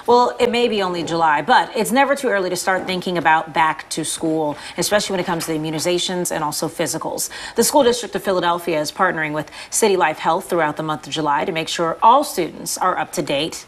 Well, it may be only July, but it's never too early to start thinking about back to school, especially when it comes to the immunizations and also physicals. The School District of Philadelphia is partnering with City Life Health throughout the month of July to make sure all students are up to date.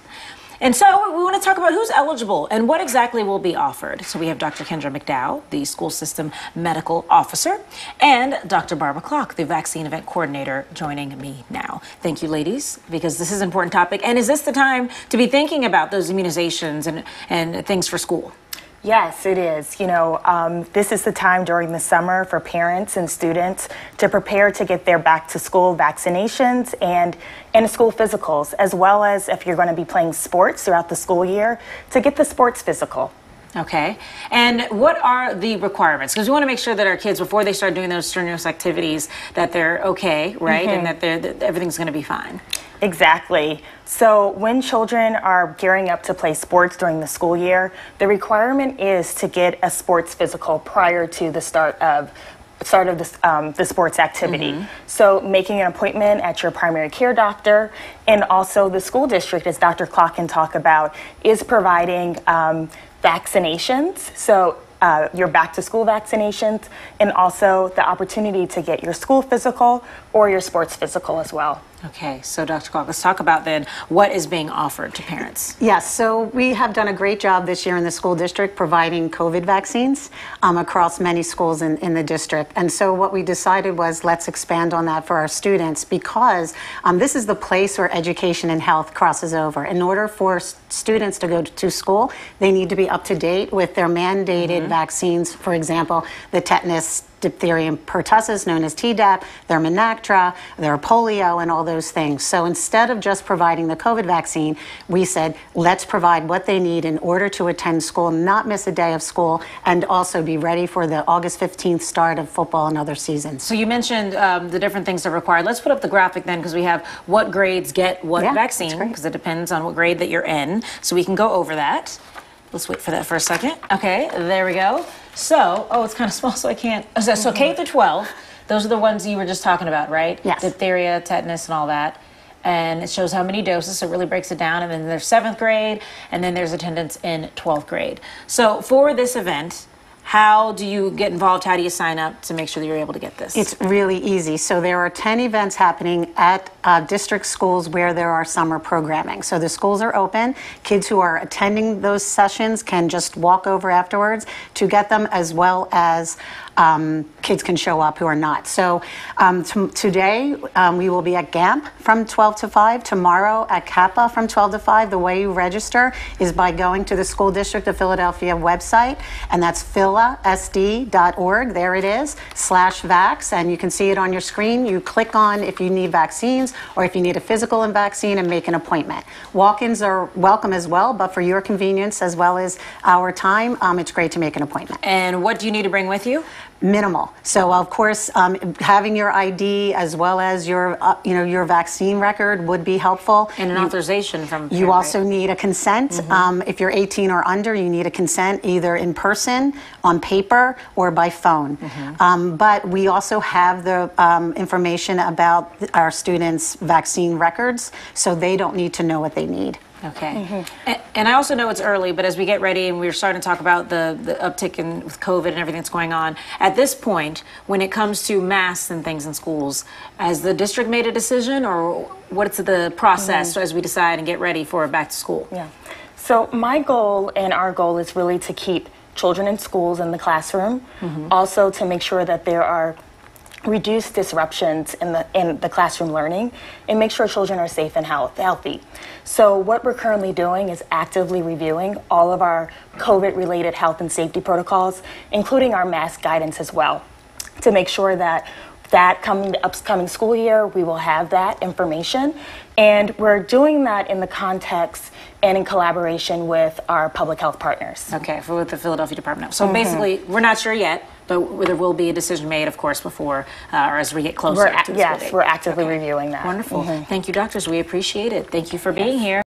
And so we want to talk about who's eligible and what exactly will be offered. So we have Dr. Kendra McDow, the school system medical officer, and Dr. Barbara Klock, the vaccine event coordinator, joining me now. Thank you, ladies, because this is an important topic. And is this the time to be thinking about those immunizations and things for school? Yes, it is. You know, this is the time during the summer for parents and students to prepare to get their back to school vaccinations and school physicals, as well as if you're going to be playing sports throughout the school year, to get the sports physical. Okay. And what are the requirements? Because we want to make sure that our kids, before they start doing those strenuous activities, that they're okay, right? And that everything's going to be fine. Exactly. So when children are gearing up to play sports during the school year, the requirement is to get a sports physical prior to the start of the sports activity. So making an appointment at your primary care doctor, and also the school district, as Dr. Klock can talk about, is providing vaccinations. So your back to school vaccinations, and also the opportunity to get your school physical or your sports physical as well. Okay, so Dr. Klock, let's talk about then what is being offered to parents. Yes, so we have done a great job this year in the school district providing COVID vaccines across many schools in the district. And so what we decided was let's expand on that for our students, because this is the place where education and health crosses over. In order for students to go to school, they need to be up to date with their mandated vaccines. For example, the tetanus, diphtheria, and pertussis, known as Tdap, their Menactra, their polio, and all those things. So instead of just providing the COVID vaccine, we said, let's provide what they need in order to attend school, not miss a day of school, and also be ready for the August 15th start of football and other seasons. So you mentioned the different things that are required. Let's put up the graphic then, because we have what grades get what vaccine, because it depends on what grade that you're in. So we can go over that. Let's wait for that for a second. Okay, there we go. So, oh, it's kind of small, so I can't. So K through 12, those are the ones you were just talking about, right? Yes. Diphtheria, tetanus, and all that. And it shows how many doses, so it really breaks it down. And then there's 7th grade, and then there's attendance in 12th grade. So for this event, how do you get involved? How do you sign up to make sure that you're able to get this? It's really easy. So there are 10 events happening at district schools where there are summer programming. So the schools are open. Kids who are attending those sessions can just walk over afterwards to get them, as well as kids can show up who are not. So today we will be at GAMP from 12 to 5. Tomorrow at Kappa from 12 to 5. The way you register is by going to the School District of Philadelphia website, and that's philasd.org. There it is, /vax, and you can see it on your screen. You click on if you need vaccines or if you need a physical and vaccine, and make an appointment. Walk-ins are welcome as well, but for your convenience as well as our time, it's great to make an appointment. And what do you need to bring with you? Minimal. So of course, having your ID as well as your, your vaccine record would be helpful. And an authorization from. You also need a consent. If you're 18 or under, you need a consent either in person, on paper, or by phone. But we also have the information about our students' vaccine records, so they don't need to know what they need. Okay. And I also know it's early, but as we get ready and we're starting to talk about the uptick with COVID and everything that's going on, at this point, when it comes to masks and things in schools, has the district made a decision, or what's the process as we decide and get ready for back to school? Yeah. So my goal and our goal is really to keep children in schools in the classroom, also to make sure that there are reduce disruptions in the classroom learning, and make sure children are safe and healthy. So what we're currently doing is actively reviewing all of our COVID-related health and safety protocols, including our mask guidance as well, to make sure that the upcoming school year, we will have that information. And we're doing that in the context and in collaboration with our public health partners. Okay, with the Philadelphia Department of Health. So basically, we're not sure yet, but there will be a decision made, of course, before or as we get closer to the school date. Yes, we're actively reviewing that. Wonderful. Thank you, doctors. We appreciate it. Thank you for being here.